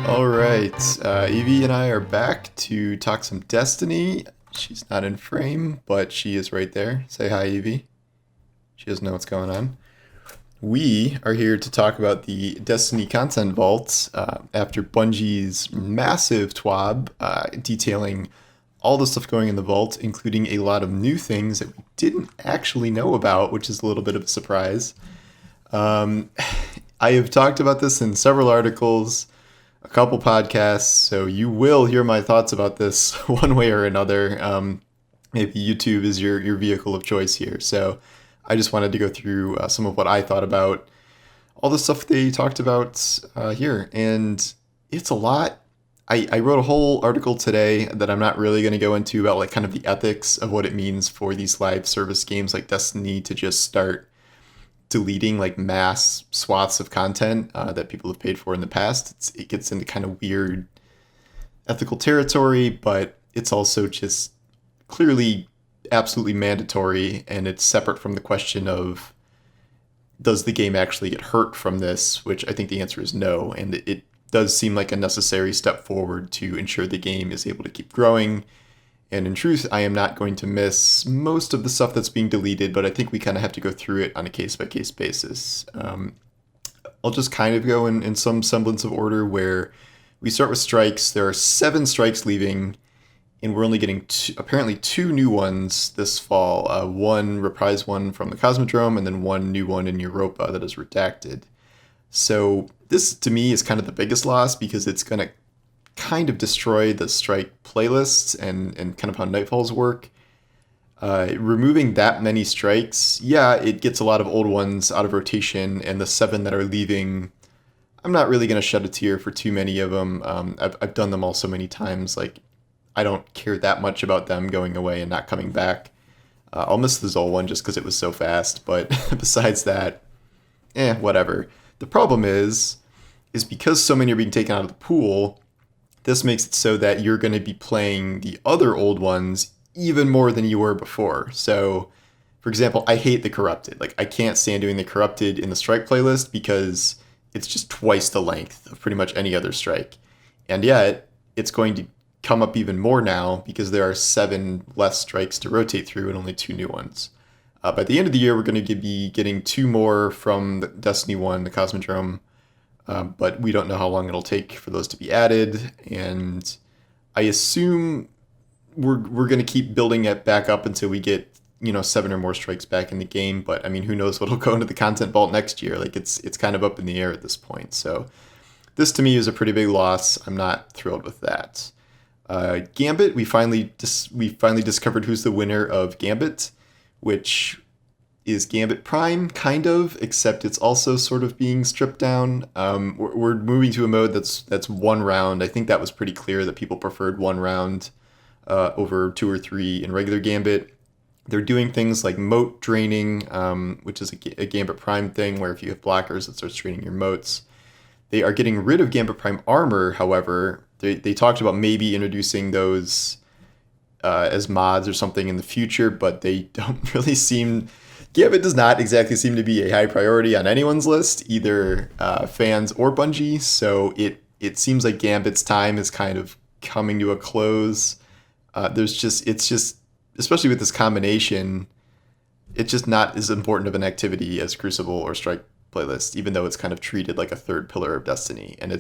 All right, Evie and I are back to talk some Destiny. She's not in frame, but she is right there. Say hi, Evie. She doesn't know what's going on. We are here to talk about the Destiny content vault after Bungie's massive TWAB detailing all the stuff going in the vault, including a lot of new things that we didn't actually know about, which is a little bit of a surprise. Um, I have talked about this in several articles, a couple podcasts, so you will hear my thoughts about this one way or another. Maybe YouTube is your vehicle of choice here. So I just wanted to go through some of what I thought about all the stuff they talked about here. And it's a lot. I wrote a whole article today that I'm not really going to go into about like kind of the ethics of what it means for these live service games like Destiny to just start deleting like mass swaths of content that people have paid for in the past. It gets into kind of weird ethical territory, but it's also just clearly absolutely mandatory, and it's separate from the question of does the game actually get hurt from this, which I think the answer is no, and it does seem like a necessary step forward to ensure the game is able to keep growing. And in truth, I am not going to miss most of the stuff that's being deleted, but I think we kind of have to go through it on a case-by-case basis. I'll just kind of go in some semblance of order where we start with strikes. There are 7 strikes leaving, and we're only getting apparently 2 new ones this fall. One reprise one from the Cosmodrome, and then one new one in Europa that is redacted. So this, to me, is kind of the biggest loss because it's going to kind of destroy the strike playlists and kind of how nightfalls work. Removing that many strikes, yeah, it gets a lot of old ones out of rotation, and the 7 that are leaving, I'm not really going to shed a tear for too many of them. I've done them all so many times, like, I don't care that much about them going away and not coming back. I'll miss the Zol one just because it was so fast, but besides that, whatever. The problem is because so many are being taken out of the pool, this makes it so that you're going to be playing the other old ones even more than you were before. So, for example, I hate the Corrupted. Like, I can't stand doing the Corrupted in the Strike playlist because it's just twice the length of pretty much any other Strike. And yet, it's going to come up even more now because there are 7 less Strikes to rotate through and only 2 new ones. By the end of the year, we're going to be getting 2 more from the Destiny 1, the Cosmodrome, but we don't know how long it'll take for those to be added, and I assume we're going to keep building it back up until we get 7 or more strikes back in the game. But I mean, who knows what'll go into the content vault next year? Like it's kind of up in the air at this point. So this to me is a pretty big loss. I'm not thrilled with that. Gambit, we finally discovered who's the winner of Gambit, which is Gambit Prime, kind of, except it's also sort of being stripped down. We're moving to a mode that's 1 round. I think that was pretty clear that people preferred 1 round over 2 or 3 in regular Gambit. They're doing things like Moat Draining, which is a Gambit Prime thing, where if you have blockers, it starts draining your moats. They are getting rid of Gambit Prime armor, however. They talked about maybe introducing those as mods or something in the future, but they don't really seem... Gambit does not exactly seem to be a high priority on anyone's list, either fans or Bungie, so it seems like Gambit's time is kind of coming to a close. It's just, especially with this combination, it's just not as important of an activity as Crucible or Strike playlist, even though it's kind of treated like a third pillar of Destiny. And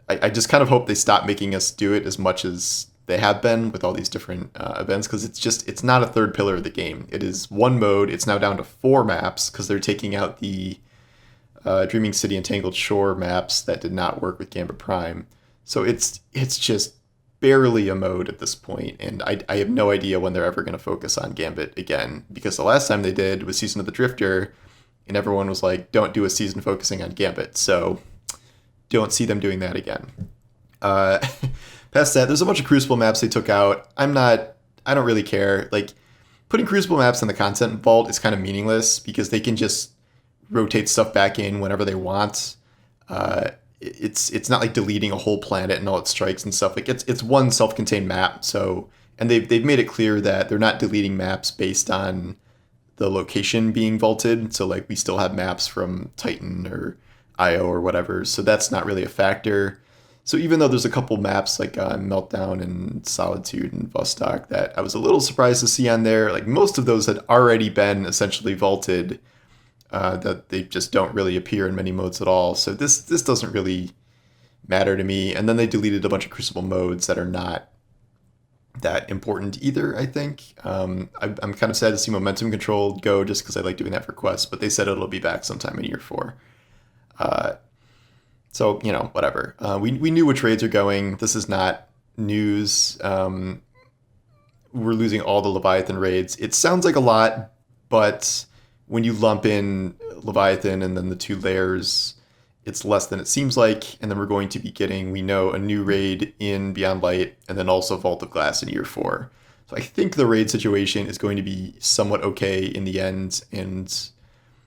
I just kind of hope they stop making us do it as much as they have been with all these different events, because it's not a third pillar of the game. It is 1 mode. It's now down to 4 maps because they're taking out the Dreaming City and Tangled Shore maps that did not work with Gambit Prime. So it's just barely a mode at this point, and I have no idea when they're ever going to focus on Gambit again, because the last time they did was Season of the Drifter, and everyone was like, don't do a season focusing on Gambit, so don't see them doing that again. Past that, there's a bunch of Crucible maps they took out. I don't really care. Like, putting Crucible maps in the content vault is kind of meaningless because they can just rotate stuff back in whenever they want. It's not like deleting a whole planet and all its strikes and stuff. Like it's one self-contained map. So, and they've made it clear that they're not deleting maps based on the location being vaulted. So like we still have maps from Titan or IO or whatever. So that's not really a factor. So even though there's a couple maps like Meltdown and Solitude and Vostok that I was a little surprised to see on there, like most of those had already been essentially vaulted, that they just don't really appear in many modes at all. So this doesn't really matter to me. And then they deleted a bunch of Crucible modes that are not that important either, I think. I'm kind of sad to see Momentum Control go just because I like doing that for quests, but they said it'll be back sometime in year 4. So, whatever. We knew which raids are going. This is not news. We're losing all the Leviathan raids. It sounds like a lot, but when you lump in Leviathan and then the 2 layers, it's less than it seems like. And then we're going to be getting, we know, a new raid in Beyond Light and then also Vault of Glass in year 4. So I think the raid situation is going to be somewhat okay in the end. And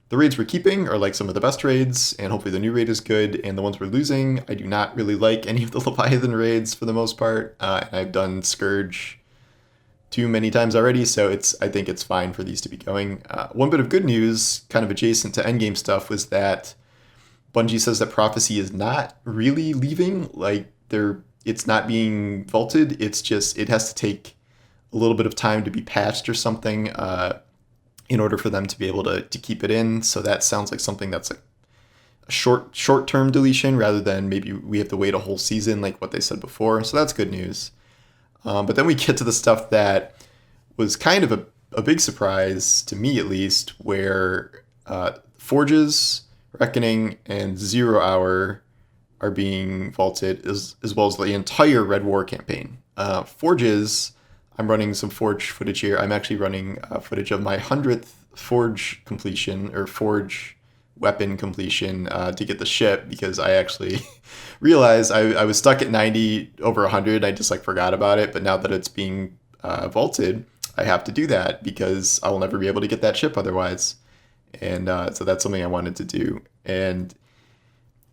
the raids we're keeping are like some of the best raids, and hopefully the new raid is good. And the ones we're losing, I do not really like any of the Leviathan raids for the most part. And I've done Scourge too many times already, so I think it's fine for these to be going. One bit of good news, kind of adjacent to endgame stuff, was that Bungie says that Prophecy is not really leaving. Like it's not being vaulted. It's just it has to take a little bit of time to be patched or something in order for them to be able to keep it in. So that sounds like something that's like a short-term deletion rather than maybe we have to wait a whole season like what they said before. So that's good news. But then we get to the stuff that was kind of a big surprise, to me at least, where Forges, Reckoning, and 0 Hour are being vaulted, as well as the entire Red War campaign. Forges, I'm running some Forge footage here. I'm actually running footage of my 100th Forge completion, or Forge weapon completion, to get the ship, because I actually realized I was stuck at 90 over 100. I just forgot about it, but now that it's being vaulted, I have to do that because I will never be able to get that ship otherwise. And so that's something I wanted to do. And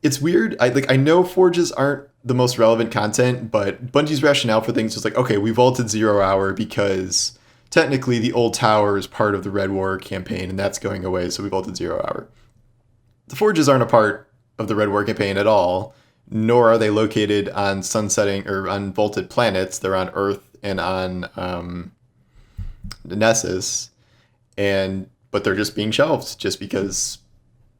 it's weird. I know Forges aren't the most relevant content, but Bungie's rationale for things was like, okay, we vaulted 0 Hour because technically the old tower is part of the Red War campaign and that's going away, so we vaulted 0 Hour. The Forges aren't a part of the Red War campaign at all, nor are they located on sunsetting or on vaulted planets. They're on Earth and on Nessus, but they're just being shelved just because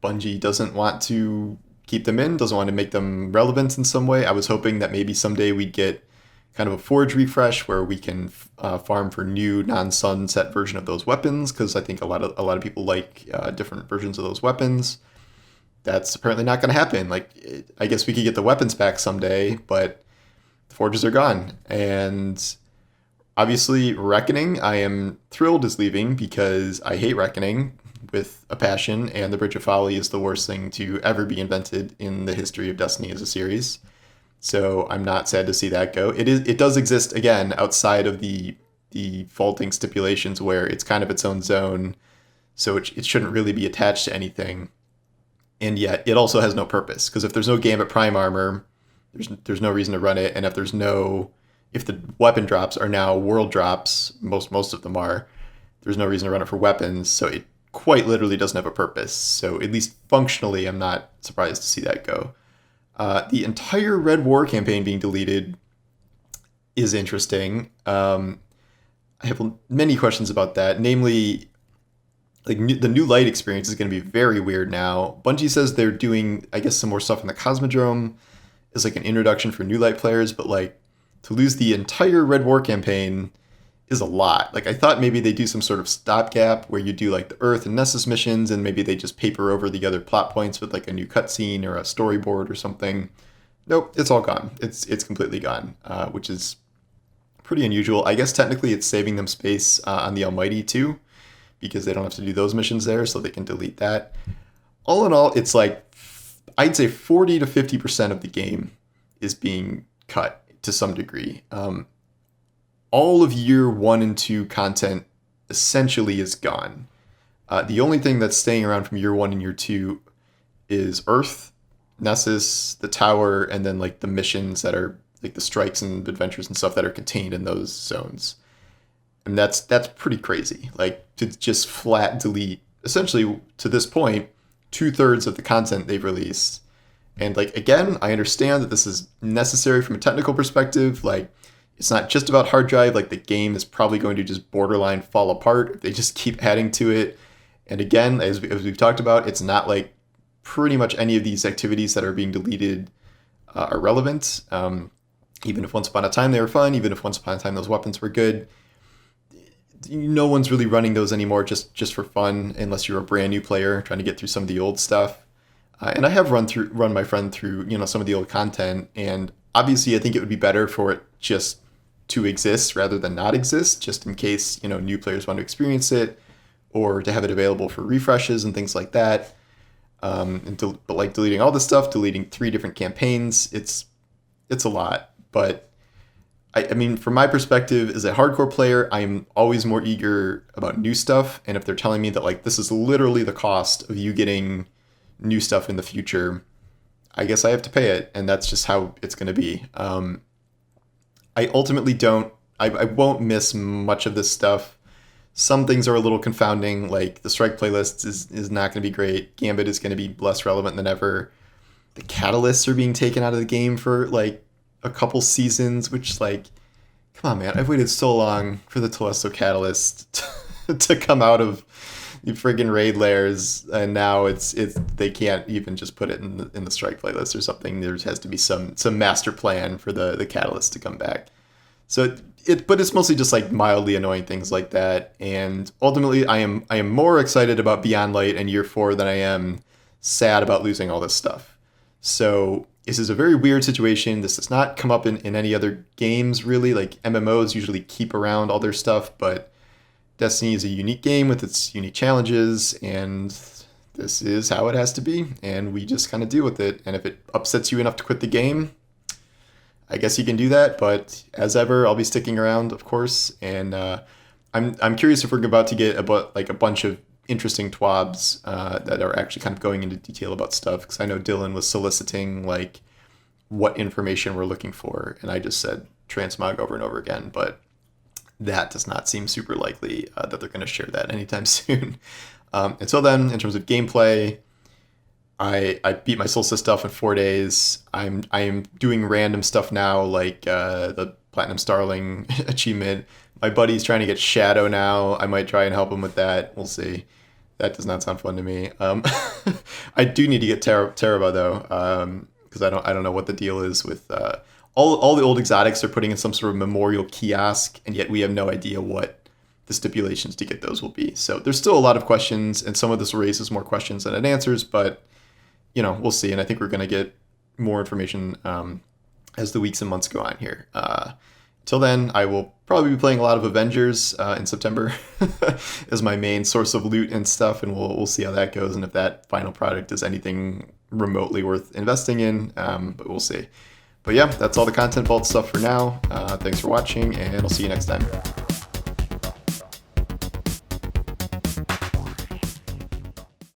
Bungie doesn't want to keep them in, doesn't want to make them relevant in some way. I was hoping that maybe someday we'd get kind of a Forge refresh where we can farm for new non-sunset version of those weapons, because I think a lot of people like different versions of those weapons. That's apparently not going to happen. I guess we could get the weapons back someday, but the Forges are gone. And obviously, Reckoning, I am thrilled is leaving because I hate Reckoning with a passion, and the Bridge of Folly is the worst thing to ever be invented in the history of Destiny as a series. So I'm not sad to see that go. It does exist, again, outside of the vaulting stipulations where it's kind of its own zone, so it shouldn't really be attached to anything. And yet it also has no purpose, because if there's no Gambit Prime Armor, there's no reason to run it. And if the weapon drops are now world drops, most of them are, there's no reason to run it for weapons. So it quite literally doesn't have a purpose. So at least functionally, I'm not surprised to see that go. The entire Red War campaign being deleted is interesting. I have many questions about that, namely, the new light experience is going to be very weird now. Bungie says they're doing, I guess, some more stuff in the Cosmodrome as an introduction for new light players, but to lose the entire Red War campaign is a lot. I thought maybe they do some sort of stopgap where you do the Earth and Nessus missions, and maybe they just paper over the other plot points with a new cutscene or a storyboard or something. Nope, it's all gone. It's completely gone, which is pretty unusual. I guess technically it's saving them space on the Almighty too, because they don't have to do those missions there, so they can delete that. All in all, it's I'd say 40 to 50% of the game is being cut to some degree. All of year 1 and 2 content essentially is gone. The only thing that's staying around from year 1 and year 2 is Earth, Nessus, the tower, and then the missions that are the strikes and adventures and stuff that are contained in those zones. And that's pretty crazy. To just flat delete, essentially, to this point, 2/3 of the content they've released, And like, again, I understand that this is necessary from a technical perspective. Like, it's not just about hard drive. Like, the game is probably going to just borderline fall apart if they just keep adding to it. And again, as we've talked about, it's not like pretty much any of these activities that are being deleted are relevant. Even if once upon a time they were fun, even if once upon a time those weapons were good, no one's really running those anymore just for fun, unless you're a brand new player trying to get through some of the old stuff. And I have run my friend through some of the old content, and obviously I think it would be better for it just to exist rather than not exist, just in case new players want to experience it, or to have it available for refreshes and things like that. But like deleting all this stuff, deleting 3 different campaigns, it's a lot. But I mean, from my perspective as a hardcore player, I'm always more eager about new stuff. And if they're telling me that like this is literally the cost of you getting new stuff in the future, I guess I have to pay it, and that's just how it's going to be. I ultimately I won't miss much of this stuff. Some things are a little confounding, like the strike playlist is not going to be great. Gambit is going to be less relevant than ever. The catalysts are being taken out of the game for like a couple seasons, which like, come on, man, I've waited so long for the Telesto catalyst to come out of the friggin' raid layers, and now it's they can't even just put it in the strike playlist or something. There has to be some master plan for the catalyst to come back. So but it's mostly just like mildly annoying things like that. And ultimately, I am more excited about Beyond Light and Year 4 than I am sad about losing all this stuff. So this is a very weird situation. This does not come up in any other games, really. Like, MMOs usually keep around all their stuff, but Destiny is a unique game with its unique challenges, and this is how it has to be, and we just kind of deal with it. And if it upsets you enough to quit the game, I guess you can do that, but as ever, I'll be sticking around, of course. And I'm curious if we're about to get a bunch of interesting twabs that are actually kind of going into detail about stuff, because I know Dylan was soliciting like what information we're looking for, and I just said transmog over and over again, but that does not seem super likely that they're going to share that anytime soon. Until then, in terms of gameplay, I beat my Solstice stuff in 4 days. I am doing random stuff now, like the Platinum Starling achievement. My buddy's trying to get Shadow now. I might try and help him with that. We'll see. That does not sound fun to me. I do need to get Teraba though, because I don't know what the deal is with all the old exotics are putting in some sort of memorial kiosk, and yet we have no idea what the stipulations to get those will be. So there's still a lot of questions, and some of this raises more questions than it answers, but we'll see. And I think we're going to get more information as the weeks and months go on here. Till then, I will probably be playing a lot of Avengers in September as my main source of loot and stuff, and we'll see how that goes, and if that final product is anything remotely worth investing in, but we'll see. But yeah, that's all the Content Vault stuff for now. Thanks for watching, and I'll see you next time.